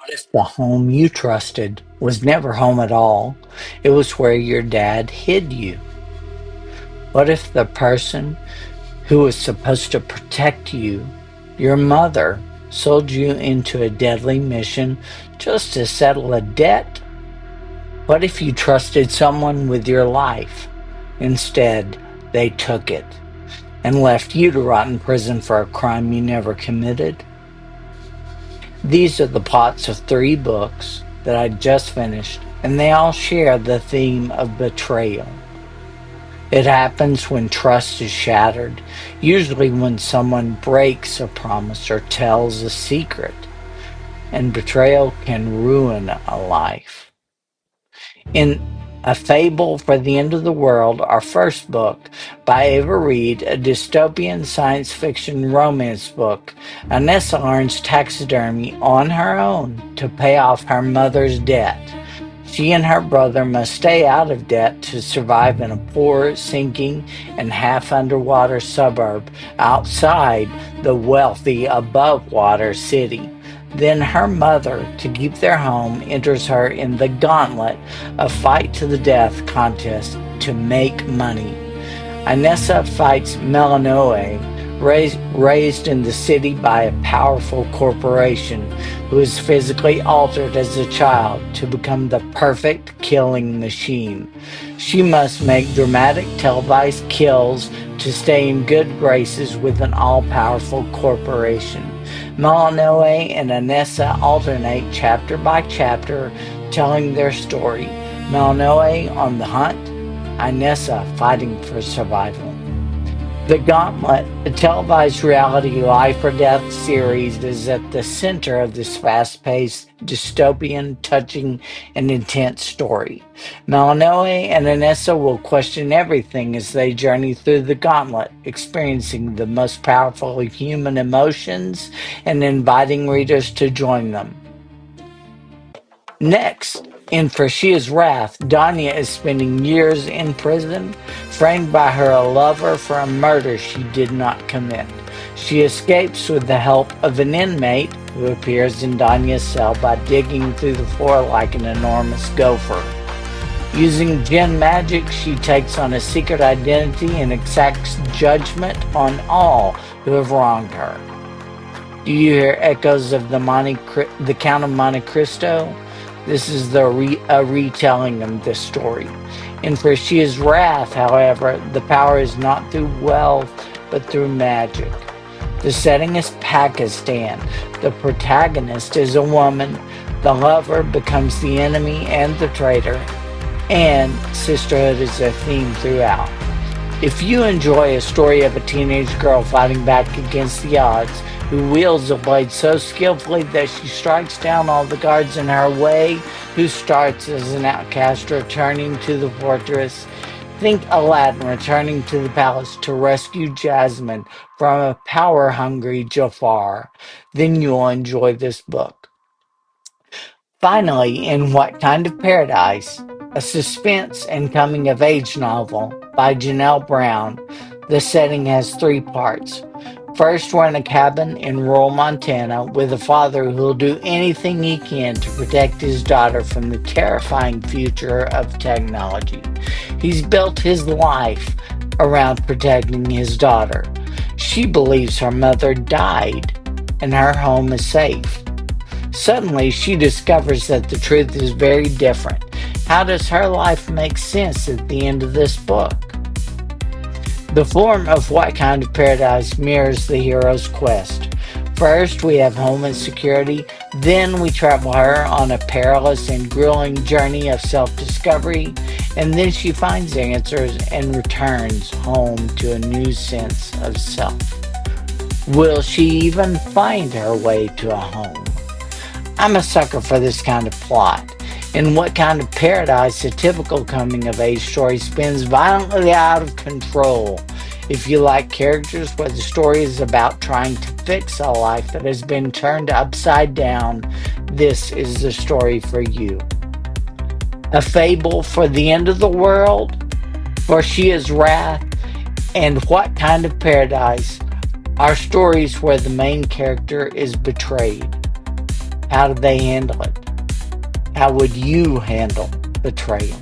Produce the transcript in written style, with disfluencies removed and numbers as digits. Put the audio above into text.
What if the home you trusted was never home at all? It was where your dad hid you. What if the person who was supposed to protect you, your mother, sold you into a deadly mission just to settle a debt? What if you trusted someone with your life? Instead, they took it and left you to rot in prison for a crime you never committed? These are the plots of 3 books that I just finished, and they all share the theme of betrayal. It happens when trust is shattered, usually when someone breaks a promise or tells a secret, and betrayal can ruin a life. In A Fable for the End of the World, our first book, by Ava Reed, a dystopian science fiction romance book, Anessa learns taxidermy on her own to pay off her mother's debt. She and her brother must stay out of debt to survive in a poor, sinking, and half-underwater suburb outside the wealthy, above-water city. Then her mother, to keep their home, enters her in the gauntlet, a fight-to-the-death contest to make money. Inessa fights Melanoe, raised in the city by a powerful corporation, who is physically altered as a child to become the perfect killing machine. She must make dramatic televised kills to stay in good graces with an all-powerful corporation. Melanoe and Inessa alternate chapter by chapter, telling their story. Melanoe on the hunt, Inessa fighting for survival. The Gauntlet, a televised reality life or death series, is at the center of this fast-paced, dystopian, touching, and intense story. Melanoe and Inessa will question everything as they journey through the gauntlet, experiencing the most powerful human emotions and inviting readers to join them. Next, in Frashia's Wrath, Danya is spending years in prison, framed by her lover for a murder she did not commit. She escapes with the help of an inmate who appears in Danya's cell by digging through the floor like an enormous gopher. Using Jinn magic, she takes on a secret identity and exacts judgment on all who have wronged her. Do you hear echoes of the Count of Monte Cristo? This is a retelling of this story. In Frashia's Wrath, however, the power is not through wealth, but through magic. The setting is Pakistan. The protagonist is a woman. The lover becomes the enemy and the traitor. And sisterhood is a theme throughout. If you enjoy a story of a teenage girl fighting back against the odds, who wields a blade so skillfully that she strikes down all the guards in her way, who starts as an outcast returning to the fortress, think Aladdin returning to the palace to rescue Jasmine from a power-hungry Jafar, then you'll enjoy this book. Finally, in What Kind of Paradise, a suspense and coming-of-age novel by Janelle Brown, the setting has 3 parts. First, we're in a cabin in rural Montana with a father who'll do anything he can to protect his daughter from the terrifying future of technology. He's built his life around protecting his daughter. She believes her mother died and her home is safe. Suddenly, she discovers that the truth is very different. How does her life make sense at the end of this book? The form of What Kind of Paradise mirrors the hero's quest. First, we have home insecurity. Then we travel her on a perilous and grueling journey of self-discovery. And then she finds answers and returns home to a new sense of self. Will she even find her way to a home? I'm a sucker for this kind of plot. In What Kind of Paradise, a typical coming-of-age story spins violently out of control. If you like characters where the story is about trying to fix a life that has been turned upside down, this is the story for you. A Fable for the End of the World, Frashia's Wrath, and What Kind of Paradise are stories where the main character is betrayed. How do they handle it? How would you handle betrayal?